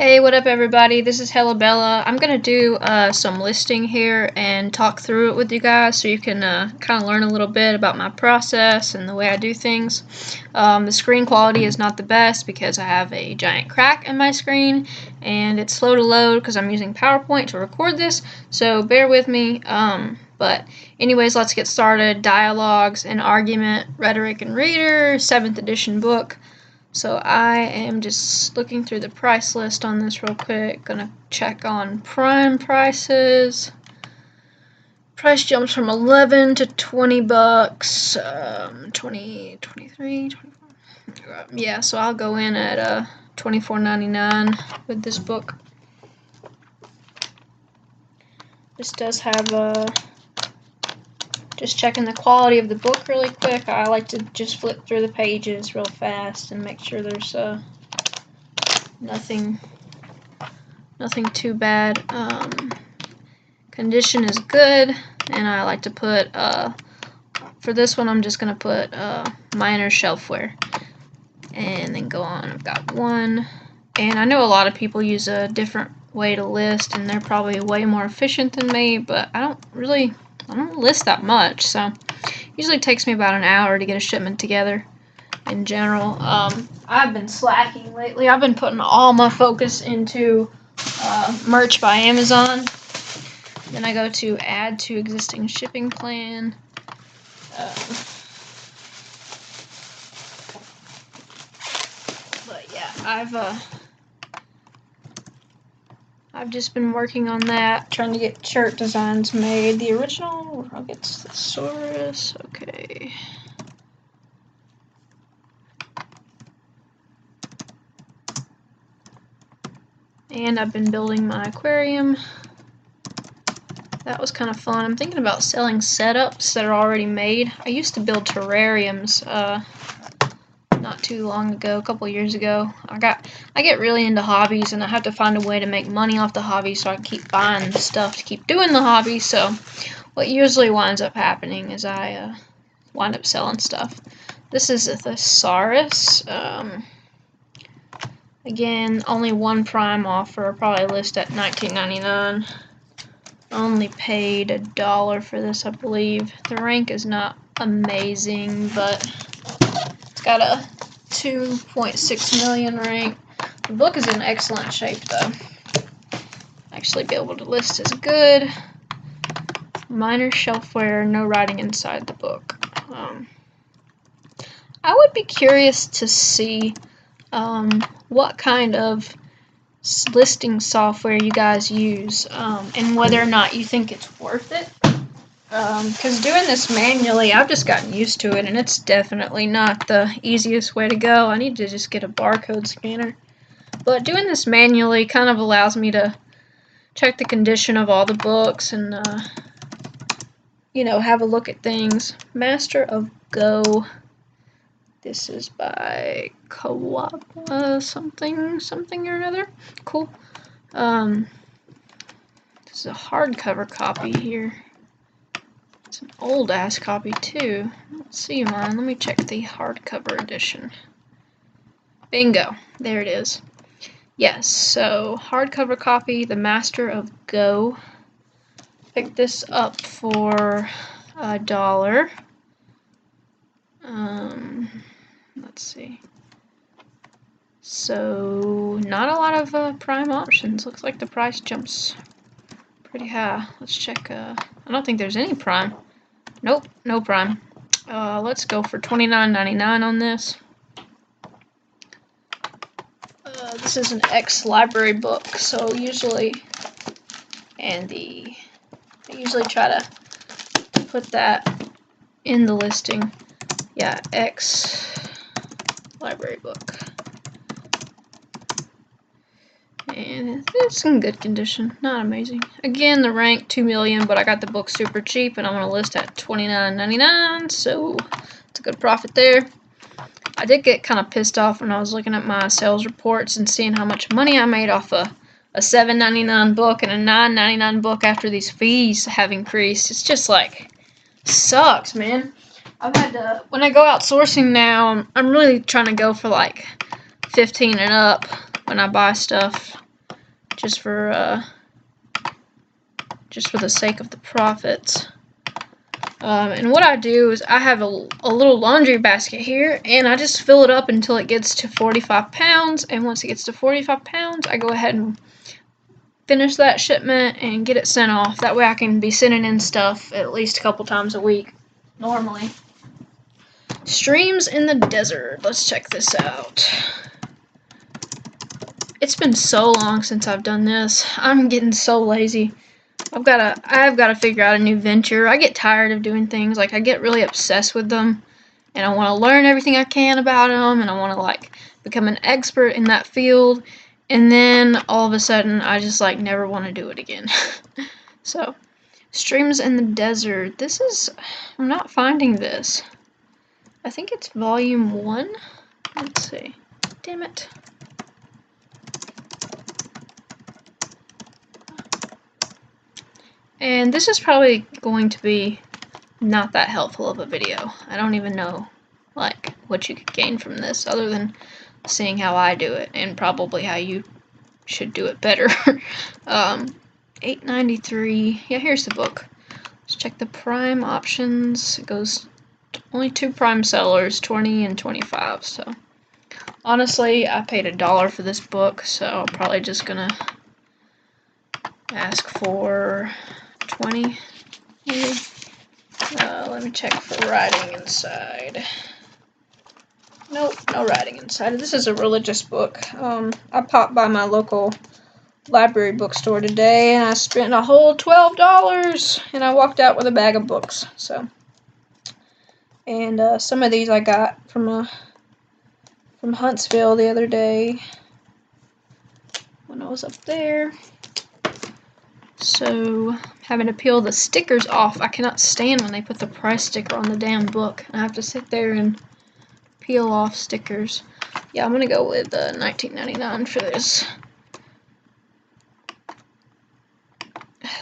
Hey, what up everybody? This is Hella Bella. I'm going to do some listing here and talk through it with you guys so you can kind of learn a little bit about my process and the way I do things. The screen quality is not the best because I have a giant crack in my screen and it's slow to load because I'm using PowerPoint to record this, so bear with me. But anyways, let's get started. Dialogues and Argument, Rhetoric and Reader, 7th edition book. So I am just looking through the price list on this real quick. Gonna check on prime prices. Price jumps from 11 to 20 bucks. 20, 23, 24. Yeah, so I'll go in at $24.99 with this book. This does have just checking the quality of the book really quick. I like to just flip through the pages real fast and make sure there's nothing too bad. Condition is good, and I like to put for this one I'm just gonna put minor shelfware, and then go on. I've got one, and I know a lot of people use a different way to list, and they're probably way more efficient than me, but I don't list that much, so usually takes me about an hour to get a shipment together in general. I've been slacking lately. I've been putting all my focus into merch by Amazon. Then I go to add to existing shipping plan. But yeah, I've just been working on that, trying to get shirt designs made. The original, I'll get Thesaurus, okay. And I've been building my aquarium. That was kind of fun. I'm thinking about selling setups that are already made. I used to build terrariums not too long ago, a couple years ago. I get really into hobbies, and I have to find a way to make money off the hobby so I can keep buying stuff to keep doing the hobby. So what usually winds up happening is I wind up selling stuff. This is a thesaurus. Again, only one prime offer, probably list at $19.99. Only paid $1 for this, I believe. The rank is not amazing, but it's got a 2.6 million rank. The book is in excellent shape, though. Actually, be able to list is good. Minor shelfware, no writing inside the book. I would be curious to see what kind of listing software you guys use, and whether or not you think it's worth it. Because doing this manually, I've just gotten used to it, and it's definitely not the easiest way to go. I need to just get a barcode scanner. But doing this manually kind of allows me to check the condition of all the books and, have a look at things. Master of Go. This is by Kawaba something or another. Cool. This is a hardcover copy here. It's an old ass copy too. Let's see mine. Let me check the hardcover edition. Bingo. There it is. Yes, so hardcover copy, The Master of Go. Picked this up for $1. Let's see. So, not a lot of prime options. Looks like the price jumps pretty high. Let's check. I don't think there's any prime. Nope, no prime. Let's go for $29.99 on this. This is an ex-library book, so usually, I usually try to put that in the listing. Yeah, ex-library book. And it's in good condition, not amazing. Again, the rank 2 million, but I got the book super cheap, and I'm going to list at $29.99, so it's a good profit there. I did get kind of pissed off when I was looking at my sales reports and seeing how much money I made off a $7.99 book and a $9.99 book after these fees have increased. It's just like, sucks, man. I've had to, when I go out sourcing now, I'm really trying to go for like 15 and up when I buy stuff. just for the sake of the profits. And what I do is I have a little laundry basket here, and I just fill it up until it gets to 45 pounds, and once it gets to 45 pounds, I go ahead and finish that shipment and get it sent off. That way I can be sending in stuff at least a couple times a week, normally. Streams in the desert. Let's check this out. It's been so long since I've done this. I'm getting so lazy. I've got to figure out a new venture. I get tired of doing things. Like, I get really obsessed with them, and I want to learn everything I can about them, and I want to, like, become an expert in that field, and then all of a sudden I just, like, never want to do it again. So, Streams in the Desert. This is, I'm not finding this. I think it's volume 1. Let's see. Damn it. And this is probably going to be not that helpful of a video. I don't even know, like, what you could gain from this other than seeing how I do it and probably how you should do it better. $8.93. Yeah, here's the book. Let's check the prime options. It goes to only 2 prime sellers, 20 and 25. So honestly, I paid $1 for this book, so I'm probably just gonna ask for 20, maybe. Let me check for writing inside. Nope, no writing inside. This is a religious book. I popped by my local library bookstore today, and I spent a whole $12, and I walked out with a bag of books. So, and some of these I got from Huntsville the other day when I was up there. So, having to peel the stickers off. I cannot stand when they put the price sticker on the damn book. I have to sit there and peel off stickers. Yeah, I'm gonna go with $19.99 for this.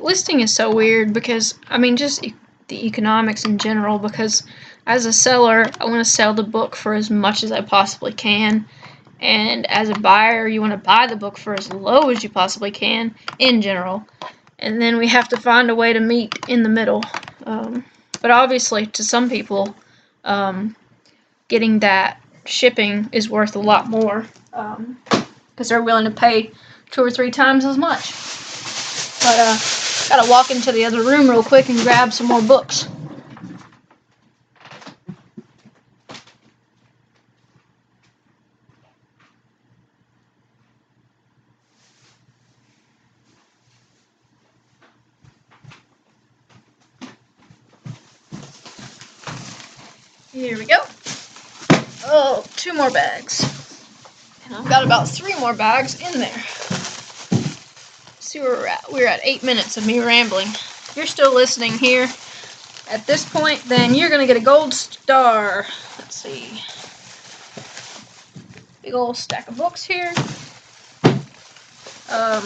Listing is so weird because, I mean, just the economics in general, because as a seller, I want to sell the book for as much as I possibly can. And as a buyer, you want to buy the book for as low as you possibly can, in general. And then we have to find a way to meet in the middle. But obviously, to some people, getting that shipping is worth a lot more, because they're willing to pay 2 or 3 times as much. But gotta walk into the other room real quick and grab some more books. Here we go. Oh, 2 more bags. And I've got about 3 more bags in there. Let's see where we're at. We're at 8 minutes of me rambling. If you're still listening here at this point, then you're going to get a gold star. Let's see. Big old stack of books here. I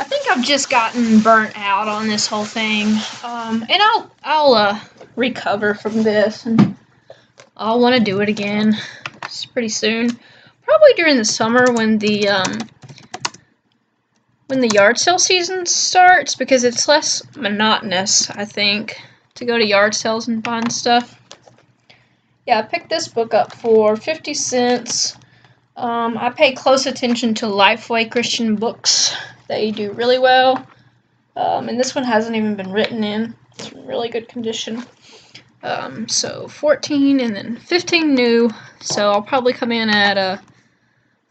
think I've just gotten burnt out on this whole thing. And I'll recover from this, and I'll want to do it again. It's pretty soon, probably during the summer when the yard sale season starts, because it's less monotonous, I think, to go to yard sales and find stuff. Yeah, I picked this book up for 50 cents. I pay close attention to Lifeway Christian books. They do really well. And this one hasn't even been written in. It's in really good condition. So 14 and then 15 new. So I'll probably come in at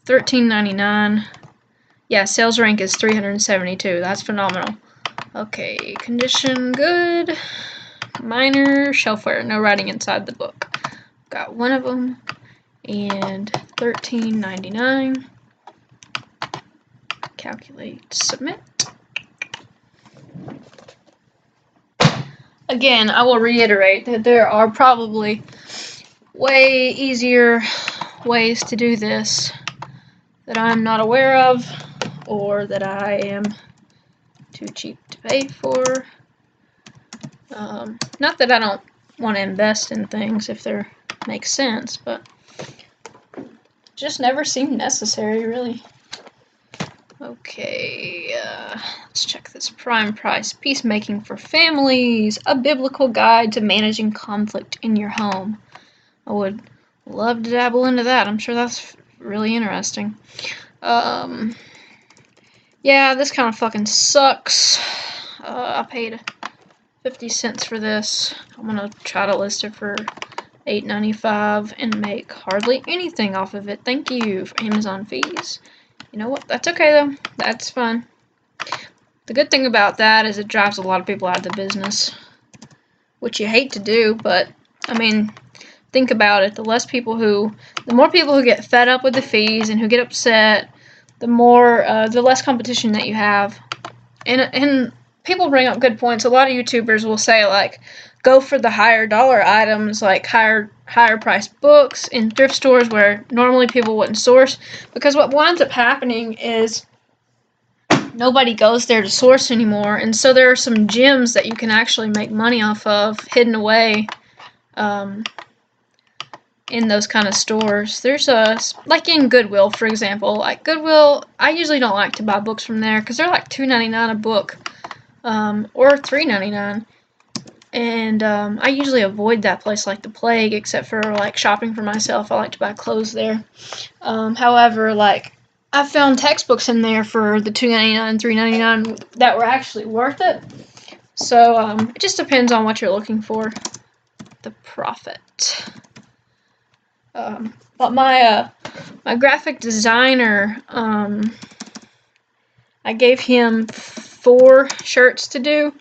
$13.99. Yeah, sales rank is 372. That's phenomenal. Okay, condition good. Minor, shelfware, no writing inside the book. Got one of them, and $13.99. Calculate, submit. Again, I will reiterate that there are probably way easier ways to do this that I'm not aware of, or that I am too cheap to pay for. Not that I don't want to invest in things if they make sense, but just never seemed necessary, really. Okay, let's check this. Prime price. Peacemaking for Families. A biblical guide to managing conflict in your home. I would love to dabble into that. I'm sure that's really interesting. Yeah, this kind of fucking sucks. I paid 50 cents for this. I'm gonna try to list it for $8.95 and make hardly anything off of it. Thank you for Amazon fees. You know what? That's okay though. That's fine. The good thing about that is it drives a lot of people out of the business, which you hate to do, but I mean, think about it. The more people who get fed up with the fees and who get upset, the less competition that you have. And people bring up good points. A lot of YouTubers will say, like, go for the higher dollar items, like higher priced books in thrift stores where normally people wouldn't source, because what winds up happening is nobody goes there to source anymore, and so there are some gems that you can actually make money off of hidden away in those kind of stores. There's like in Goodwill, for example. Like Goodwill, I usually don't like to buy books from there because they're like $2.99 a book, or $3.99. And I usually avoid that place like the plague, except for like shopping for myself. I like to buy clothes there. However, like I found textbooks in there for the $2.99, $3.99 that were actually worth it. So it just depends on what you're looking for. The profit. But my graphic designer, I gave him 4 shirts to do.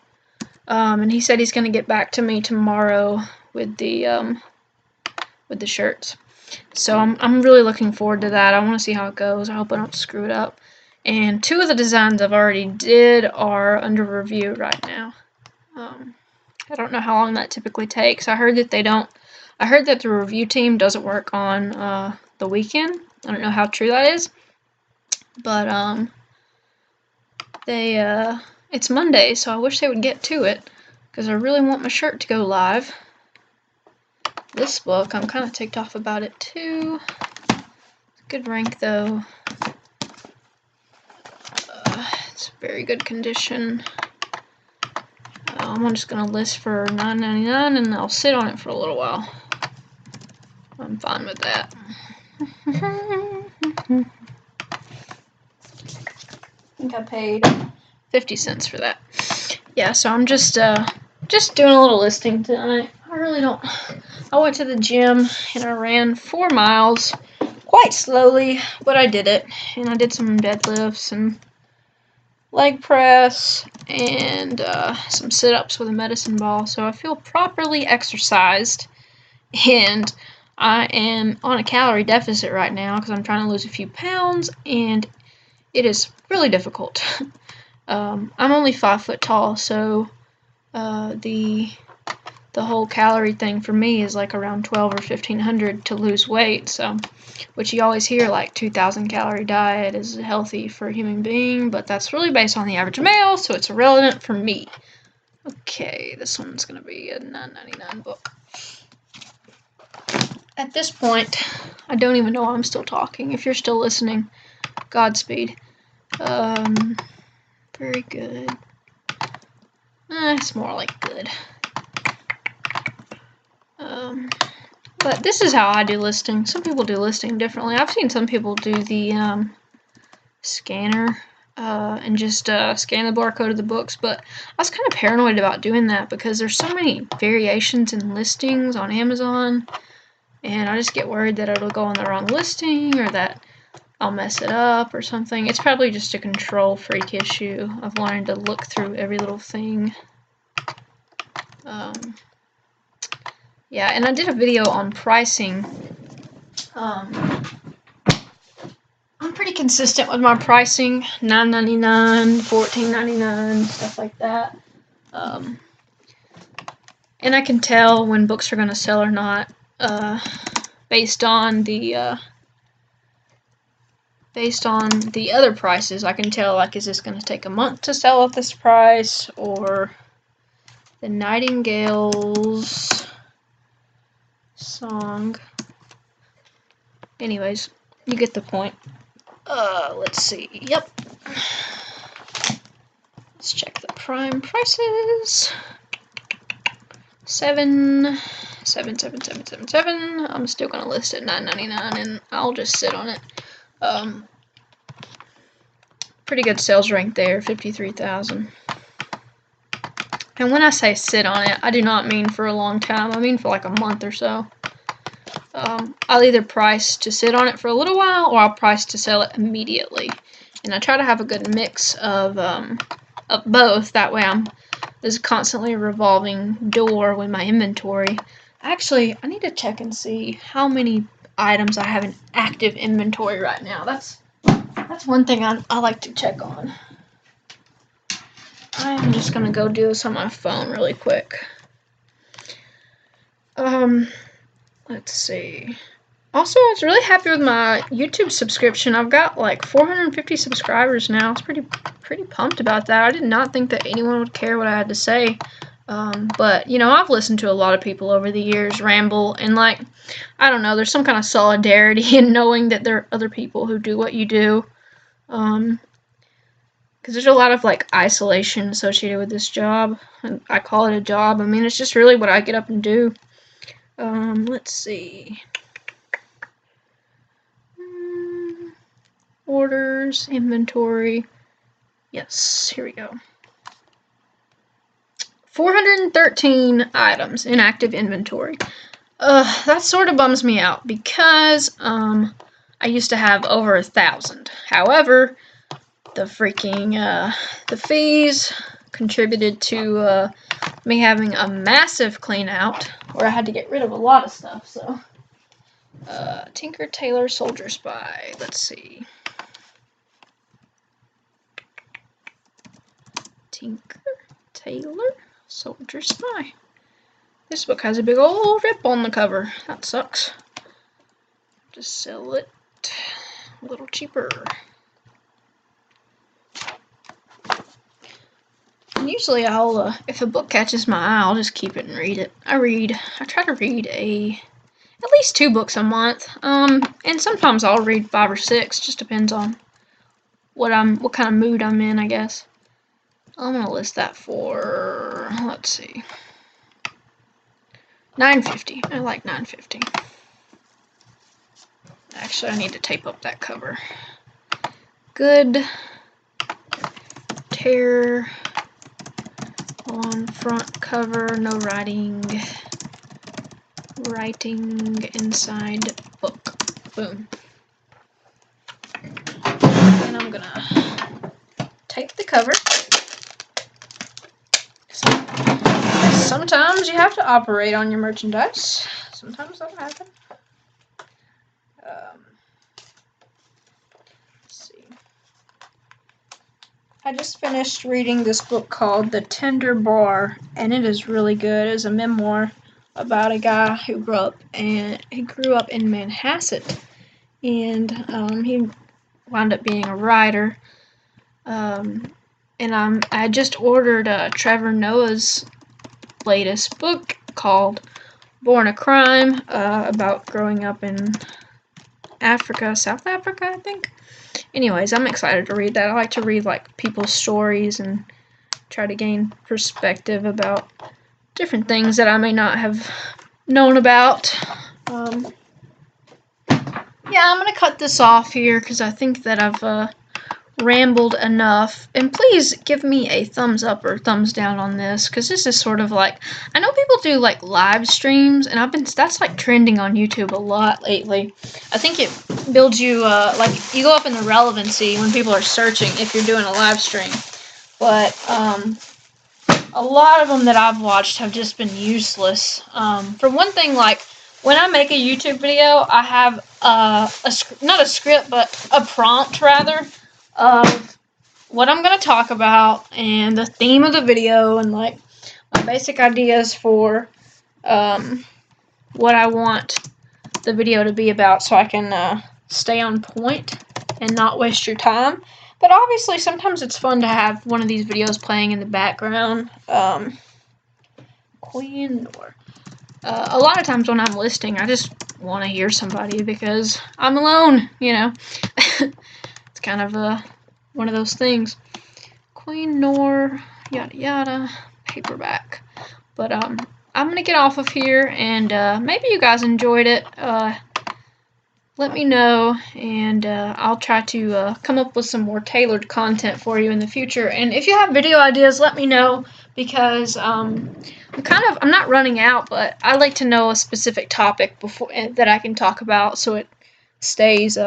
And he said he's gonna get back to me tomorrow with the shirts. So I'm really looking forward to that. I want to see how it goes. I hope I don't screw it up. And 2 of the designs I've already did are under review right now. I don't know how long that typically takes. I heard that the review team doesn't work on the weekend. I don't know how true that is, but it's Monday, so I wish they would get to it, because I really want my shirt to go live. This book, I'm kind of ticked off about it too. Good rank though. It's very good condition. I'm just gonna list for $9.99 and I'll sit on it for a little while. I'm fine with that. I think I paid 50 cents for that. Yeah, so I'm just doing a little listing tonight. I went to the gym and I ran 4 miles quite slowly, but I did it. And I did some deadlifts and leg press and some sit-ups with a medicine ball. So I feel properly exercised, and I am on a calorie deficit right now because I'm trying to lose a few pounds, and it is really difficult. I'm only 5 foot tall, so the whole calorie thing for me is like around 12 or 1500 to lose weight. So, which you always hear, like 2,000 calorie diet is healthy for a human being, but that's really based on the average male, so it's irrelevant for me. Okay, this one's gonna be a $9.99 book. At this point, I don't even know why I'm still talking. If you're still listening, Godspeed. Very good. It's more like good. But this is how I do listing. Some people do listing differently. I've seen some people do the scanner and just scan the barcode of the books, but I was kind of paranoid about doing that because there's so many variations in listings on Amazon, and I just get worried that it'll go on the wrong listing or that I'll mess it up or something. It's probably just a control freak issue of wanting to look through every little thing. Yeah, and I did a video on pricing. I'm pretty consistent with my pricing, $9.99, $14.99, stuff like that. And I can tell when books are going to sell or not based on the other prices. I can tell, like, is this going to take a month to sell at this price, or the Nightingale's song. Anyways, you get the point. Let's see. Yep. Let's check the prime prices. 77777. I'm still gonna list it $9.99, and I'll just sit on it. Pretty good sales rank there, 53,000. And when I say sit on it, I do not mean for a long time. I mean for like a month or so. I'll either price to sit on it for a little while, or I'll price to sell it immediately. And I try to have a good mix of both. That way there's constantly a revolving door with my inventory. Actually, I need to check and see how many items I have in active inventory right now. That's one thing I like to check on. I'm just gonna go do this on my phone really quick. Let's see. Also, I was really happy with my YouTube subscription. I've got like 450 subscribers now. I was pretty pumped about that. I did not think that anyone would care what I had to say. But, you know, I've listened to a lot of people over the years ramble, and like, I don't know, there's some kind of solidarity in knowing that there are other people who do what you do. Because there's a lot of like isolation associated with this job. And I call it a job. I mean, it's just really what I get up and do. Let's see. Orders, inventory. Yes, here we go. 413 items in active inventory. That sort of bums me out because I used to have over 1,000. However, the fees contributed to me having a massive clean out where I had to get rid of a lot of stuff. So, Tinker, Tailor, Soldier Spy. Let's see. Tinker, Tailor, Soldier Spy. This book has a big old rip on the cover. That sucks. Just sell it a little cheaper. And usually I'll, if a book catches my eye, I'll just keep it and read it. I try to read at least 2 books a month. And sometimes I'll read 5 or 6. Just depends on what kind of mood I'm in, I guess. I'm gonna list that for, let's see, $9.50. I like $9.50. Actually, I need to tape up that cover. Good tear on front cover, no writing inside book. Boom. And I'm gonna tape the cover. Sometimes you have to operate on your merchandise. Sometimes that'll happen. Let's see. I just finished reading this book called The Tender Bar, and it is really good. It's a memoir about a guy who grew up in Manhasset, and he wound up being a writer. And I just ordered Trevor Noah's latest book called Born a Crime, about growing up in Africa, South Africa, I think. Anyways, I'm excited to read that. I like to read like people's stories and try to gain perspective about different things that I may not have known about. Yeah, I'm gonna cut this off here because I think that I've rambled enough, and please give me a thumbs up or thumbs down on this, because this is sort of like, I know people do like live streams, and that's like trending on YouTube a lot lately. I think it builds you like you go up in the relevancy when people are searching if you're doing a live stream, but a lot of them that I've watched have just been useless. For one thing, like when I make a YouTube video, I have not a script, but a prompt rather, of what I'm going to talk about and the theme of the video and like my basic ideas for what I want the video to be about, so I can stay on point and not waste your time. But obviously sometimes it's fun to have one of these videos playing in the background. Queen door. A lot of times when I'm listing, I just want to hear somebody because I'm alone, you know. It's kind of one of those things. Queen Noor, yada yada, paperback. But I'm gonna get off of here, and maybe you guys enjoyed it. Let me know, and I'll try to come up with some more tailored content for you in the future. And if you have video ideas, let me know, because I'm not running out, but I like to know a specific topic before that I can talk about, so it stays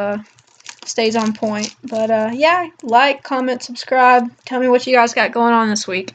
on point. But yeah, like, comment, subscribe. Tell me what you guys got going on this week.